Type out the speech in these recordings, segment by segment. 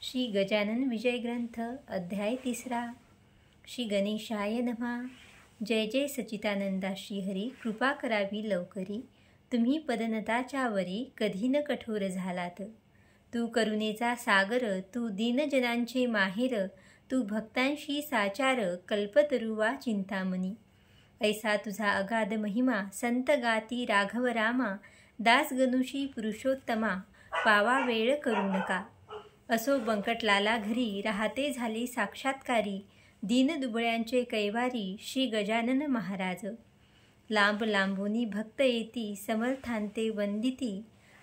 श्री गजानन विजय ग्रंथ अध्याय 3. श्री गणेशाय नमः. जय जय सच्चिदानंदा श्रीहरी. कृपा करावी लवकरी. तुम्ही पदनताच्या वरी कधी न कठोर झालात. तू करुणेचा सागर, तू दीनजनांचे माहेर, तू भक्तांशी साचार, कल्पतरुवा चिंतामणी. ऐसा तुझा अगाध महिमा, संत गाती राघव रामा. दास गनुषी पुरुषोत्तमा, पावा वेळ करू नका. असो बंकटलाला घरी, राहते झाले साक्षात्कारी. दीन दुबळ्यांचे कैवारी, श्री गजानन महाराज. लांब लांबुनी भक्त येती, समर्थांते वंदिती.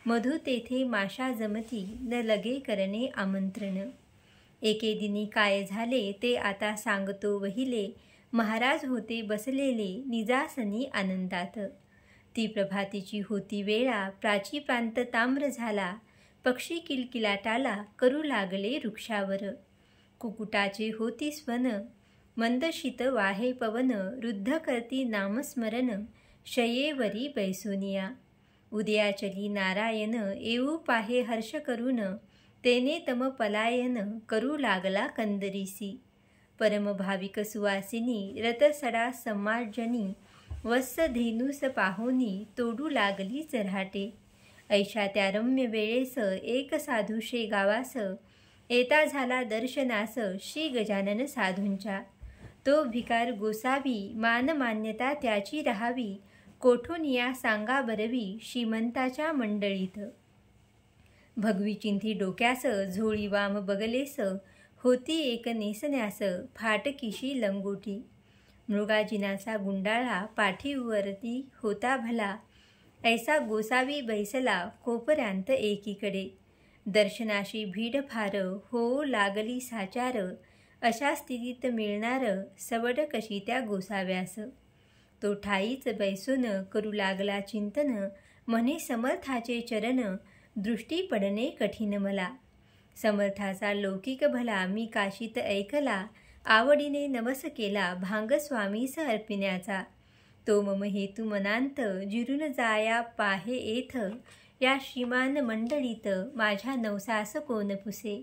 मधु तेथे माशा जमती, न लगे करणे आमंत्रण. एके दिनी काय झाले, ते आता सांगतो वहिले. महाराज होते बसलेले, निजासनी आनंदात. ती प्रभातीची होती वेळा, प्राची प्रांत ताम्र झाला. पक्षी किलकिलाटाला, करू लागले वृक्षावर. कुकुटाचे होती स्वन, मंद शीत वाहे पवन. रुद्ध करती नामस्मरण, शयेवरी बैसोनिया. उदया चली नारायण, येऊ पाहे हर्ष करून. तेने तम पलायन, करू लागला कंदरीसी. परम भाविक सुवासिनी, रतसडा समार्जनी. वत्स धेनुस पाहोनी, तोडू लागली चऱ्हाटे. ऐशा त्या रम्य वेळेस, एक साधूशे गावास. येता झाला दर्शनास, श्री गजानन साधूंच्या. तो भिकार गोसावी, मान मान्यता त्याची राहावी. कोठून या सांगा बरवी, श्रीमंताच्या मंडळीत. भगवी चिंधी डोक्यास, झोळी वाम बगलेस. होती एक नेसण्यास, फाटकीशी लंगोटी. मृगाजिनाचा गुंडाळा, पाठीवरती होता भला. ऐसा गोसावी बैसला, कोपऱ्यांत एकीकडे. दर्शनाशी भीड फार, हो लागली साचार. अशा स्थितीत मिळणार, सवड कशी त्या गोसाव्यास. तो ठाईच बैसून, करू लागला चिंतन. म्हणे समर्थाचे चरण, दृष्टी पडणे कठीण मला. समर्थाचा लौकिक भला, मी काशीत ऐकला. आवडीने नवस केला, भांगस्वामीस अर्पिण्याचा. तो मम हेतू मनांत, जिरून जाया पाहे येथ. या श्रीमान मंडळीत, माझ्या नवसास कोण पुसे.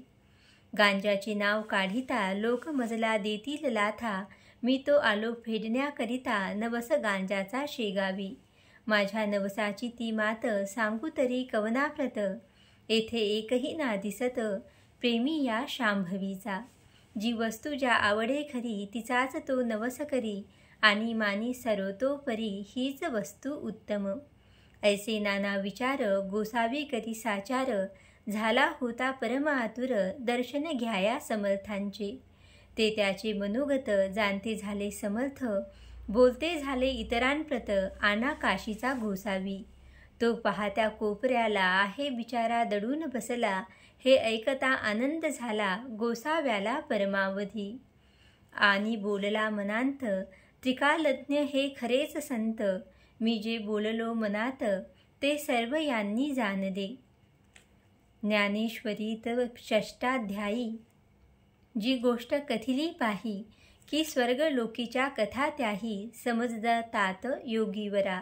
गांजाचे नाव काढिता, लोक मजला देतील लाथा. मी तो आलो फेडण्याकरिता, नवस गांजाचा शेगावी. माझ्या नवसाची ती मात, सांगू तरी कवनाप्रत. येथे एकही ना दिसत, प्रेमी या शांभवीचा. जी वस्तू ज्या आवडे खरी, तिचाच तो नवस करी. आणि मानी सर्वतोपरी, हीच वस्तू उत्तम. ऐसे नाना विचार, गोसावी करी साचार. झाला होता परम आतुर, दर्शन घ्याया समर्थांचे. ते त्याचे मनोगत, जाणते झाले समर्थ. बोलते झाले इतरांप्रत, आना काशीचा गोसावी. तो पाहत्या कोपऱ्याला, आहे बिचारा दडून बसला. हे ऐकता आनंद झाला, गोसाव्याला परमावधी. आणि बोलला मनांत, त्रिकालज्ञ हे खरेच संत. मी जे बोललो मनात, ते सर्व यांनी जाणले. ज्ञानेश्वरीत षष्टाध्यायी. जी गोष्ट कथिली पाही, की स्वर्ग लोकीच्या कथा त्याही. समजतात योगीवरा,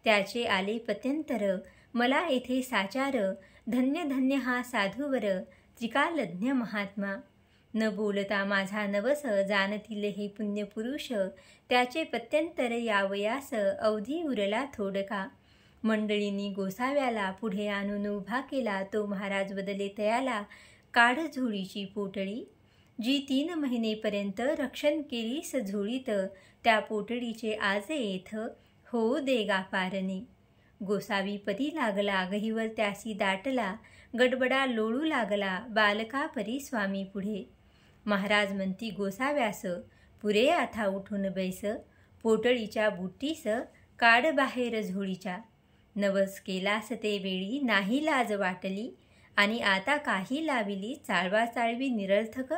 त्याचे आले पत्यंतर. मला येथे साचार, धन्य धन्य हा साधूवर. त्रिकालज्ञ महात्मा. न बोलता माझा नवस, जाणतील हे पुण्यपुरुष. त्याचे पत्यंतर यावयास, अवधी उरला थोडका. मंडळींनी गोसाव्याला पुढे आणून उभा केला. तो महाराज बदले तयाला, काढ झोळीची पोटळी. जी 3 महिनेपर्यंत रक्षण केलीस झोळीत. त्या पोटळीचे आज येथ, हो देगा पारणे. गोसावी परी लागला, गहीवर त्यासी दाटला. गडबडा लोळू लागला, बालका परी स्वामी पुढे. महाराज म्हणती गोसाव्यास, पुरे आता उठून बैस. पोटळीच्या बुट्टीस, काढ बाहेर झोळीच्या. नवस केलास ते वेळी, नाही लाज वाटली. आणि आता काही लाविली, चाळवा चाळवी निरर्थक.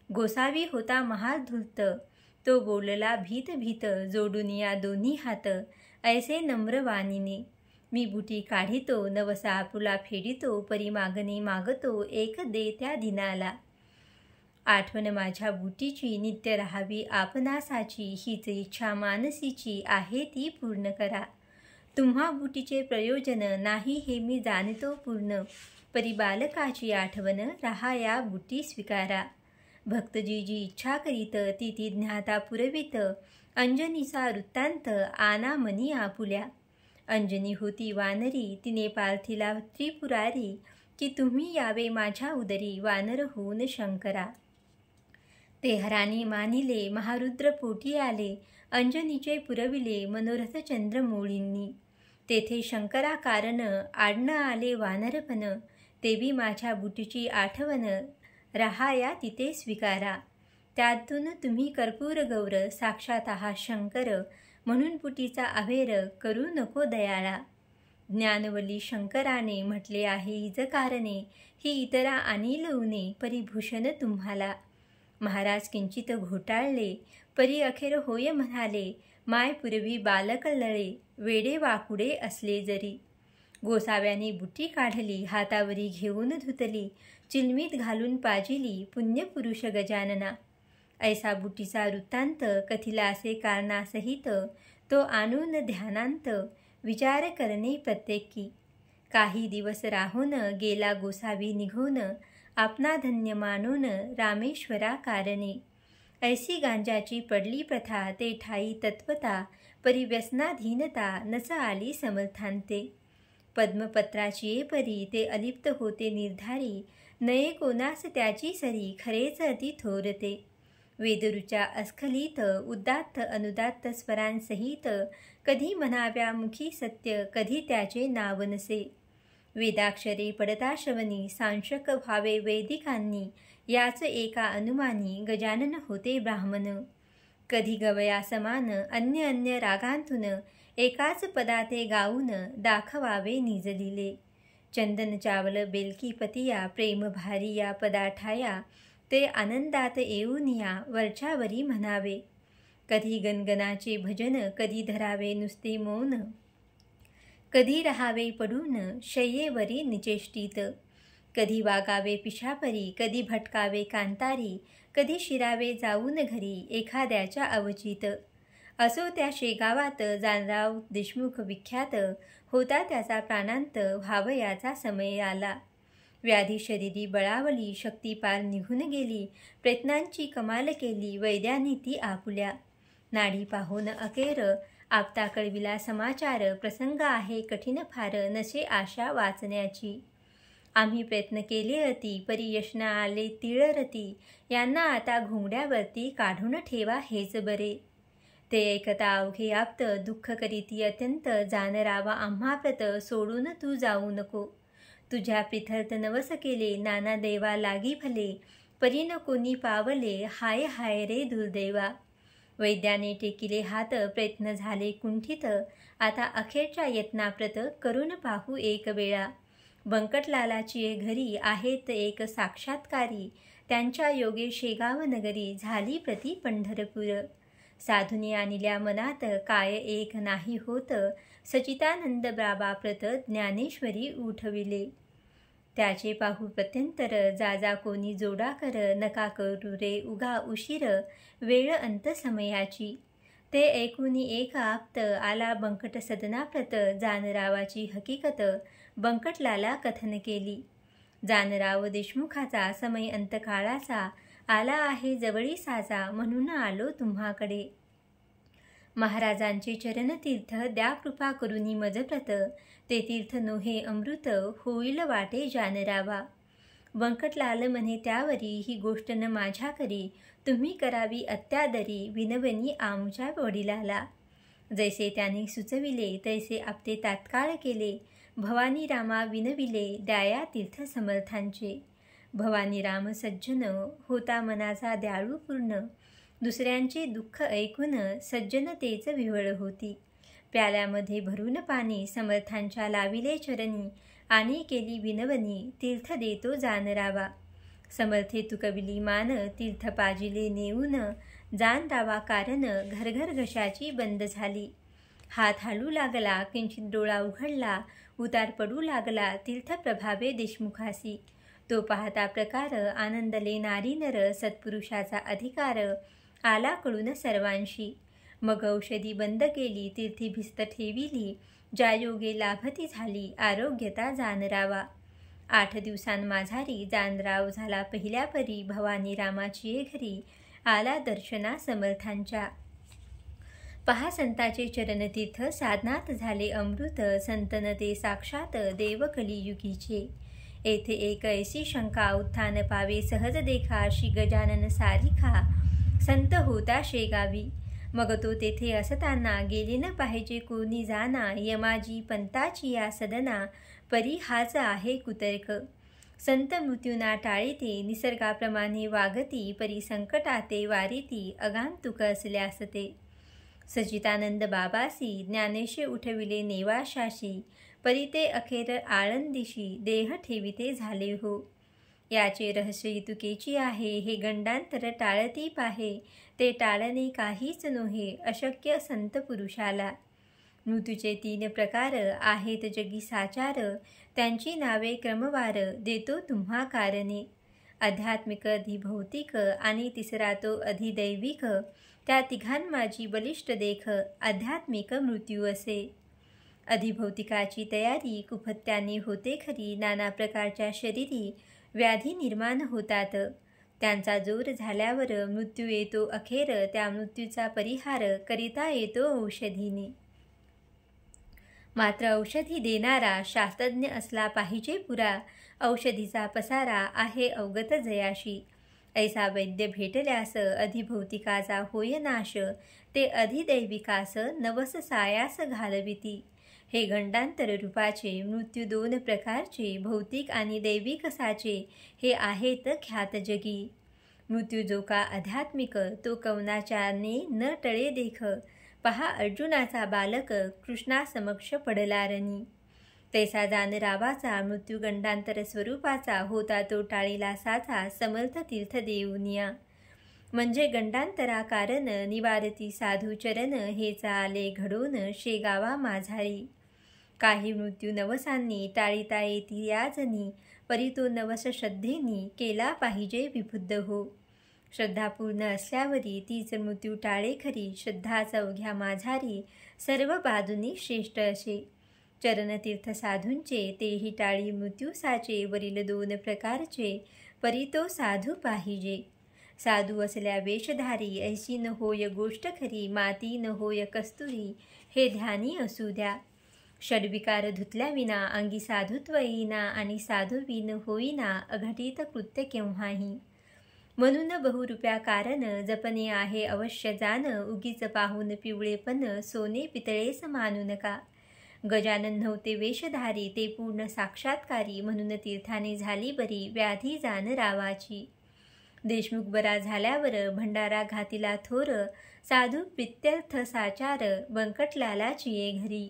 गोसावी होता महाधूर्त, तो बोलला भीत भीत. जोडून या दोन्ही हात, ऐसे नम्र वाणीने. मी बुटी काढितो, नवसा आपुला फेडितो. परी मागणे मागतो, एक दे त्या दिनाला. आठवण माझ्या बुटीची, नित्य राहावी आपणासाची. हीच इच्छा मानसीची, आहे ती पूर्ण करा. तुम्हा बुटीचे प्रयोजन नाही, हे मी जाणतो पूर्ण. परी बालकाची आठवण राहा या बुटी स्वीकारा. भक्तजी जी इच्छा करीत ती ती ज्ञाता पुरवित. अंजनीचा वृत्तांत आना मनी आपुल्या. अंजनी होती वानरी तिने पार्थिला त्रिपुरारी. की तुम्ही यावे माझ्या उदरी वानर होऊन शंकरा. ते हरानी मानिले महारुद्र पोटी आले. अंजनीचे पुरविले मनोरथ चंद्रमौळींनी. तेथे शंकरा कारण आडणं आले वानरपण. तेवी माझ्या बुटीची आठवण राहा या तिथे स्वीकारा. त्यातून तुम्ही कर्पूर गौर साक्षात आहात शंकर. म्हणून पुटीचा अभेर करू नको दयाळा. ज्ञानवली शंकराने म्हटले आहे हिज कारणे. ही इतरा अनिल उने परिभूषण तुम्हाला. महाराज किंचित घोटाळले परी अखेर होय म्हणाले. माय पूर्वी बालक लळे वेडे वाकुडे असले जरी. गोसाव्याने बुटी काढली हातावरी घेऊन धुतली. चिलमीत घालून पाजिली पुण्यपुरुष गजानना. ऐसा बुटीचा वृत्तांत कथिला असे कारणासहित. तो आणून ध्यानांत विचार करणे प्रत्येकी. काही दिवस राहून गेला गोसावी निघून. आपणा धन्य मानून रामेश्वरा कारणे. ऐसी गांजाची पडली प्रथा ते ठाई तत्वता. परिव्यसनाधीनता नस आली समर्थांते. पद्मपत्राची परी ते अलिप्त होते निर्धारी. नये कोणास त्याची सरी खरेच अति थोरते. वेदरुच्या अस्खलित उदात्त अनुदात्त स्वरांसहित. कधी म्हणाव्या मुखी सत्य कधी त्याचे नाव नसे. वेदाक्षरे पडता श्रवणी सांशक व्हावे वैदिकांनी. याच एका अनुमानी गजानन होते ब्राह्मण. कधी गवया समान अन्य अन्य रागांतून एकाच पदाते गाऊन दाखवावे निजलिले. चंदन चावल बेलकी पतिया प्रेम भारी या पदाठाया. ते आनंदात येऊनिया वरच्यावरी म्हणावे. कधी गणगणाचे भजन कधी धरावे नुसते मौन. कधी रहावे पडून शय्येवरी निचेष्टित. कधी वागावे पिशापरी कधी भटकावे कांतारी. कधी शिरावे जाऊन घरी एखाद्याच्या अवचित. असो त्या शेगावात जानराव देशमुख विख्यात. होता त्याचा प्राणांत व्हावयाचा समय आला. व्याधी शरीरी बळावली शक्ती पार निघून गेली. प्रयत्नांची कमाल केली वैद्याने ती आपुल्या. नाडी पाहून अखेर आपता कळविला समाचार. प्रसंग आहे कठीण फार नसे आशा वाचण्याची. आम्ही प्रयत्न केले अति परी यश न आले तिळरती. यांना आता घोंगड्यावरती काढून ठेवा हेच बरे. ते ऐकता अवघे आप्त दुःख करीती अत्यंत. जानरावा आम्हा प्रत सोडून तू जाऊ नको. तुझ्या प्रिथर्थ नवस केले नाना देवा लागी भले. परीन कोणी पावले हाय हाय रे दुर्दैवा. वैद्याने टेकिले हात प्रयत्न झाले कुंठित. आता अखेरच्या यत्नाप्रत करून पाहू एक वेळा. बंकटलालाची घरी आहेत एक साक्षात्कारी. त्यांच्या योगे शेगाव नगरी झाली प्रति पंढरपूर. साधुनी आणिल्या मनात काय एक नाही होत. सचितानंद बाबाप्रत ज्ञानेश्वरी उठविले. त्याचे पाहू प्रत्यंतर जा कोणी जोडा कर. नका करू रे उगा उशीर वेळ अंत समयाची. ते ऐकूनी एक आप्त आला बंकट सदनाप्रत. जानरावाची हकीकत बंकटलाला कथन केली. जानराव देशमुखाचा समय अंतकाळाचा आला आहे जवळी साजा. म्हणून आलो तुम्हाकडे. महाराजांचे चरणतीर्थ द्या कृपा करुनी मजप्रत. ते तीर्थ नोहे अमृत होईल वाटे जानरावा. बंकटलाल म्हणे त्यावरी ही गोष्ट न माझ्या करी. तुम्ही करावी अत्यादरी विनवणी आमच्या वडिलाला. जैसे त्याने सुचविले तैसे आपते तात्काळ केले. भवानी रामा विनविले द्याया तीर्थ समर्थांचे. भवानी राम सज्जन होता मनाचा दयाळू पूर्ण. दुसऱ्यांचे दुःख ऐकून सज्जनतेच विव्हळ होती. प्याल्यामध्ये भरून पाणी समर्थांच्या लाविले चरणी. आणि केली विनवणी तीर्थ देतो जानरावा. समर्थे तुकविली मान तीर्थ पाजिले नेऊन. जानरावा कारण घरघर घशाची बंद झाली. हात हालू लागला किंचित डोळा उघडला. उतार पडू लागला तीर्थ प्रभावे देशमुखासी. तो पाहता प्रकार आनंदले नारी नर. सत्पुरुषाचा अधिकार आला कळून सर्वांशी. मग औषधी बंद केली तीर्थी भिस्त ठेविली. ज्या योगे लाभती झाली आरोग्यता जानरावा. 8 दिवसांमाझारी जानराव झाला पहिल्या परी, भवानी रामाची ये घरी, आला दर्शना समर्थांच्या. पहा संताचे चरणतीर्थ, साधनात झाले अमृत, संतन ते साक्षात देव कलियुगीचे. येथे एक ऐसी शंका, उत्थान पावे सहज देखा, श्री गजानन सारिखा संत होता शेगावी. मग तो तेथे असताना, गेले न पाहिजे कोणी जाना, यमाजी पंताची या सदना, परी हाच आहे कुतर्क. संत मृत्यूना टाळीते, निसर्गाप्रमाणे वागती, परी संकटाते वारिती, अगांतुक असल्यास ते. सच्चिदानंद बाबासी ज्ञानेशे उठविले नेवाशाशी, परी ते अखेर आळंदीशी, देह ठेविते झाले हो. याचे रहस्य इतुकेची आहे, हे गंडांतर टाळती पाहे, ते टाळणे काहीच नोहे, अशक्य संत पुरुषाला. मृत्यूचे 3 प्रकार आहेत जगी साचार, त्यांची नावे क्रमवार, देतो तुम्हा कारणे. आध्यात्मिक, अधिभौतिक आणि तिसरा तो अधिदैविक, त्या तिघांमाझी बलिष्ठ देख, आध्यात्मिक मृत्यू असे. अधिभौतिकाची तयारी कुपत्याने होते खरी, नाना प्रकारच्या शरीरी व्याधी निर्माण होतात, त्यांचा जोर झाल्यावर मृत्यू येतो अखेर, त्या मृत्यूचा परिहार करिता येतो औषधीने. मात्र औषधी देणारा शास्त्रज्ञ असला पाहिजे पुरा, औषधीचा पसारा आहे अवगत जयाशी. ऐसा वैद्य भेटल्यास अधिभौतिकाचा होय नाश, ते अधिदैविकास नवस सायास घालविती. हे गंडांतर रूपाचे मृत्यू 2 प्रकारचे, भौतिक आणि दैविक साचे, हे आहेत ख्यात जगी. मृत्यू जो का आध्यात्मिक, तो कवनाच्याने न टळे देख. पहा अर्जुनाचा बालक कृष्णासमक्ष पडला रणी, तैसा जानरावाचा मृत्यू गंडांतर स्वरूपाचा, होता तो टाळीला साचा, समर्थ तीर्थ देऊनिया. म्हणजे गंडांतरा कारण, निवारती साधू चरण, हे चाले घडून शेगावा माझारी. काही मृत्यू नवसांनी टाळीता येती याजनी, परी तो नवस श्रद्धेनी केला पाहिजे विबुद्ध हो. श्रद्धा पूर्ण असल्यावरी तीच मृत्यू टाळे खरी, श्रद्धा चौघ्या माझारी, सर्व बाजूनी श्रेष्ठ असे. चरणतीर्थ साधूंचे तेही टाळी मृत्यू साचे, वरील 2 प्रकारचे, परी तो साधू पाहिजे. साधू असल्या वेशधारी, ऐशी न होय गोष्ट खरी, माती न होय कस्तुरी, हे ध्यानी असू द्या. षड्विकार धुतल्याविना अंगी साधुत्व येईना, आणि साधूविन होईना अघटित कृत्य केव्हाही. म्हणून बहुरूप्या कारण, जपणे आहे अवश्य जाण, उगीच पाहून पिवळेपण, सोने पितळेस मानू नका. गजानन नव्हते वेशधारी, ते पूर्ण साक्षात्कारी, म्हणून तीर्थाने झाली बरी, व्याधी जानरावाची. देशमुख बरा झाल्यावर भंडारा घातिला थोर, साधू प्रित्यर्थ साचार, बंकटलालाची ये घरी.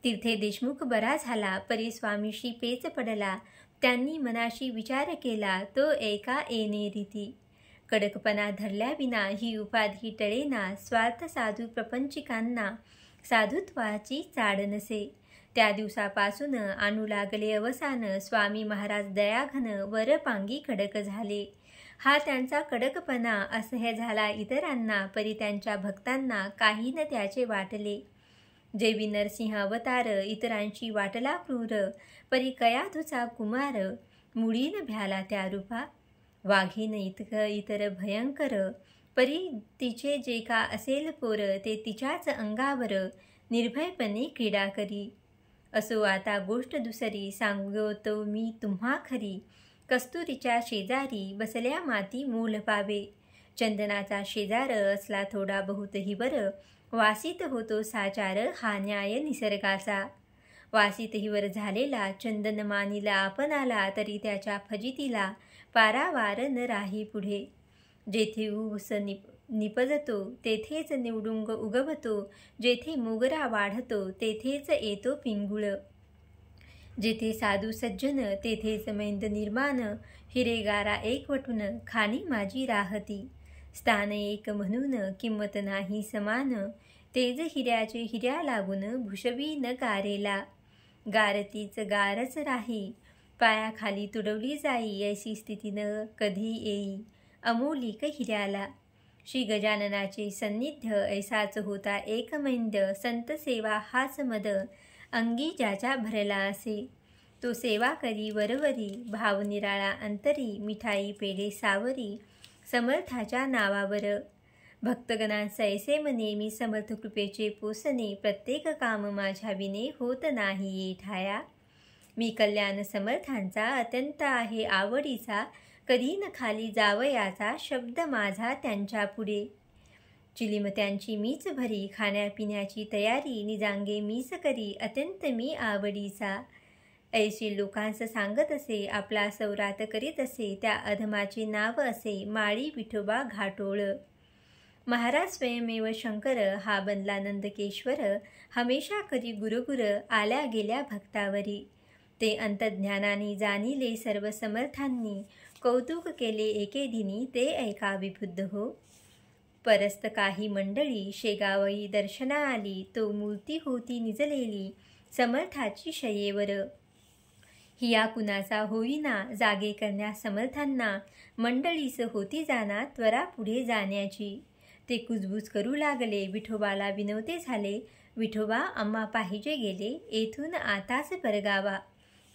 तीर्थे देशमुख बरा झाला, परी स्वामीशी पेच पडला, त्यांनी मनाशी विचार केला, तो एका येणे रीती. कडकपणा धरल्याविना ही उपाधी टळेना, स्वार्थ साधू प्रपंचिकांना साधुत्वाची चाड नसे. त्या दिवसापासून आणू लागले अवसान, स्वामी महाराज दयाघन, वरपांगी कडक झाले. हा त्यांचा कडकपणा असह्य झाला इतरांना, परी त्यांच्या भक्तांना काही न त्याचे वाटले. जेवी नरसिंह अवतार, इतरांशी वाटला क्रूर, परी कयाधूचा कुमार, मुळीन भ्याला त्या रूपा. वाघीन इतक इतर भयंकर, परी तिचे जे का असेल पोर, ते तिच्याच अंगावर निर्भयपणे क्रीडा करी. असो आता गोष्ट दुसरी, सांगतो मी तुम्हा खरी. कस्तुरीच्या शेजारी बसल्या माती मूल पावे, चंदनाचा शेजार असला थोडा बहुतही बर, वासित होतो साचार हा न्याय निसर्गाचा. वासितही वर झालेला चंदन मानिला आपणाला, तरी त्याच्या फजितीला पारावार न राही पुढे. जेथे ऊस निपजतो तेथेच निवडुंग उगवतो, जेथे मोगरा वाढतो तेथेच येतो पिंगुळ. जेथे साधू सज्जन तेथेच मैंद निर्माण, हिरेगारा एकवटून खाणी माझी राहती. स्थान एक म्हणून किंमत नाही समान, तेज हिऱ्याचे हिऱ्या लागून भुषवी न गारेला. गारतीच गारच राही, पायाखाली तुडवली जाई, ऐशी स्थिती न कधी येई अमोलिक हिऱ्याला. श्री गजाननाचे सन्निध्य ऐसाच होता एक मैंद, संत सेवा हाच मद अंगी ज्याच्या भरला असे. तो सेवा करी वरवरी, भाव निराळा अंतरी, मिठाई पेढे सावरी, समर्थाच्या नावावर. भक्तगणांचे ऐसे म्हणे, मी समर्थ कृपेचे पोसणे, प्रत्येक काम माझ्या विने होत नाही ये ठाया. मी कल्याण समर्थांचा, अत्यंत आहे आवडीचा, कधी न खाली जावयाचा, शब्द माझा त्यांच्या पुढे. चिलीम त्यांची मीच भरी, खाण्यापिण्याची तयारी, निजांगे मीच करी, अत्यंत मी आवडीचा. ऐशी लोकांस सांगत असे, आपला सौरात करीत असे, त्या अधमाचे नाव असे, माळी विठोबा घाटोळ. महाराज स्वयमेव शंकर, हा बनला नंदकेश्वर, हमेशा करी गुरुगुर, आल्या गेल्या भक्तावरी. ते अंतज्ञानाने जाणिले सर्व समर्थांनी, कौतुक केले एके दिनी, ते ऐका विबुद्ध हो. परस्त काही मंडळी, शेगावई दर्शना आली, तो मूर्ती होती निजलेली, समर्थाची शयेवर. हिया कुणाचा होईना, जागे करण्या समर्थांना, मंडळीस होती जाना, त्वरा पुढे जाण्याची. ते कुजबूज करू लागले, विठोबाला विनवते झाले, विठोबा आम्हा पाहिजे गेले, येथून आताच परगावा.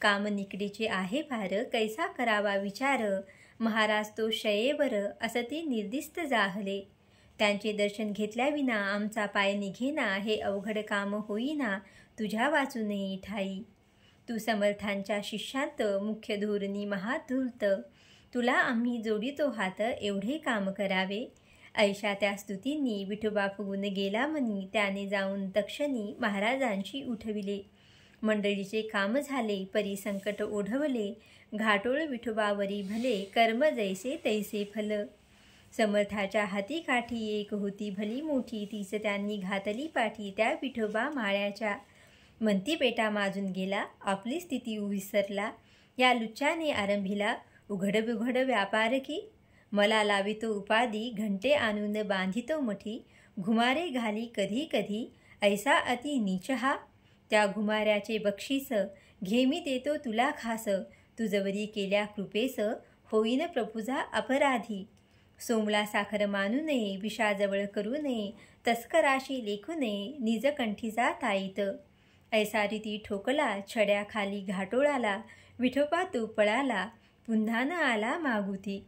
काम निकडीचे आहे फार, कैसा करावा विचार, महाराज तो शयेवर, असती निर्दिष्ट जाहले. त्यांचे दर्शन घेतल्याविना आमचा पाय निघेना, हे अवघड काम होईना, तुझ्या वाचूनही ठाई. तू समर्थांच्या शिष्यांत, मुख्य धोरणी महाधूर्त, तुला आम्ही जोडितो हात, एवढे काम करावे. ऐशा त्या स्तुतींनी विठोबा फुगून गेला मनी, त्याने जाऊन दक्षिणी महाराजांची उठविले. मंडळीचे काम झाले, परी संकट ओढवले, घाटोळ विठोबावरी भले, कर्म जैसे तैसे फल. समर्थाच्या हाती काठी एक होती भली मोठी, तीच त्यांनी घातली पाठी, त्या विठोबा माळ्याच्या. म्हणती पेटा माजून गेला, आपली स्थिती विसरला, या लुच्च्याने आरंभिला, उघड बिघड व्यापार की. मला लावितो उपाधी, घंटे आणून बांधितो मठी, घुमारे घाली कधी कधी, ऐसा अति नीच हा. त्या घुमाऱ्याचे बक्षीस, घे मी देतो तुला खास, तुझवरी केल्या कृपेस, होईन प्रभुजा अपराधी. सोमला साखर मानू नये, विषाजवळ करू नये, तस्कराशी लेखू नये, निजकंठीचा ताईत. ऐसा रीती ठोकला, छड्याखाली घाटोळाला, विठोबा तो पळाला, पुन्हा न आला मागुती.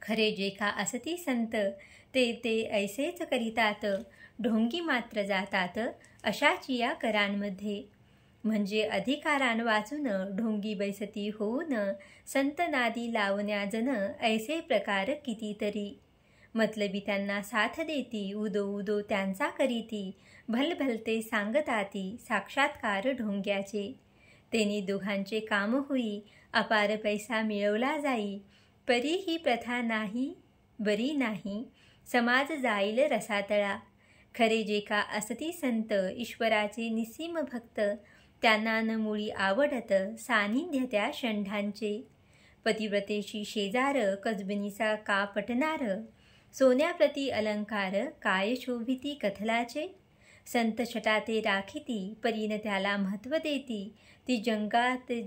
खरे जे का असती संत, ते ऐसेच करीतात, ढोंगी मात्र जातात, अशाची या करांमध्ये. म्हणजे अधिकारान वाचून, ढोंगी बैसती होऊन, संत नादी लावण्याजन, ऐसे प्रकार कितीतरी. मतलबी त्यांना साथ देती, उदो उदो त्यांचा करीती, भलभलते सांगताती, साक्षात्कार ढोंग्याचे. तेने दोघांचे काम होई, अपार पैसा मिळवला जाई, परी ही प्रथा नाही बरी नाही, समाज जाईल रसातळा. खरे जे का असती संत, ईश्वराचे निस्सीम भक्त, त्यांना न मुळी आवडत, सानिध्य त्या षंढांचे. पतिव्रतेशी शेजार, कसबनीचा का पटणार, सोन्याप्रती अलंकार, काय शोभिती कथलाचे. संत छटाते राखिती, परीन त्याला महत्व देती, ती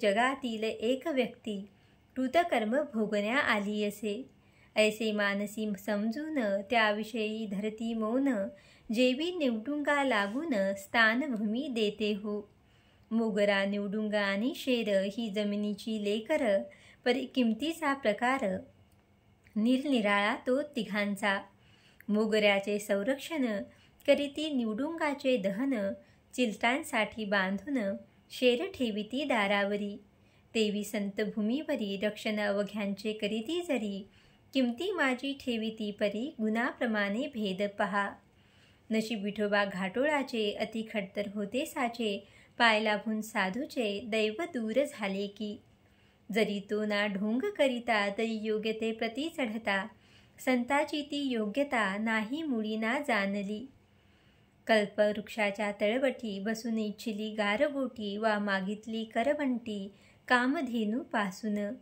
जगातील एक व्यक्ती, कृतकर्म भोगण्या आली असे. ऐसे मानसी समजून, त्याविषयी धरती मौन, जेवी निवडुंगा लागून, स्थानभूमी देते हो. मोगरा निवडुंगा आणि शेर, ही जमिनीची लेकर, परी किमतीचा प्रकार, निरनिराळा तो तिघांचा. मोगऱ्याचे संरक्षण करीती निवडुंगाचे दहन, चिलटांसाठी बांधून, शेर ठेविती दारावरी. तेवी संत भूमीवरी, रक्षण अवघ्यांचे करीती जरी, किमती माझी ठेविती परी, गुणाप्रमाणे भेद पहा. नशीब विठोबा घाटोळाचे, अति खडतर होते साचे, पाय लाभून साधूचे, दैव दूर झाले की. जरी तो ना ढोंग करिता, तरी योग्य ते प्रती चढता, संताची ती योग्यता नाही मुळी ना जाणली. कल्पवृक्षाच्या तळवटी, बसून इच्छिली गारगोटी, वा मागितली करवंटी, कामधेनू पासून.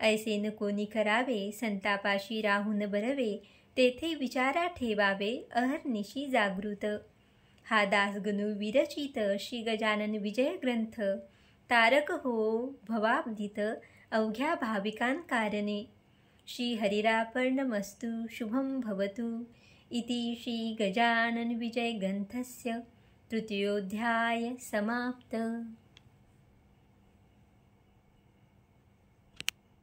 ऐसे न कोणी करावे, संतापाशी राहून बरवे, तेथे विचारा ठेवावे, अहर्निशी जागृत. हा दासगणू विरचित, श्री गजानन विजय ग्रंथ, तारक हो भवाब्दित, अवघ्या भाविकांकारणे. श्री हरिरापर्णमस्तु, शुभं भवतु. इति श्री गजानन विजय ग्रंथस्य तृतीयोऽध्याय समाप्त.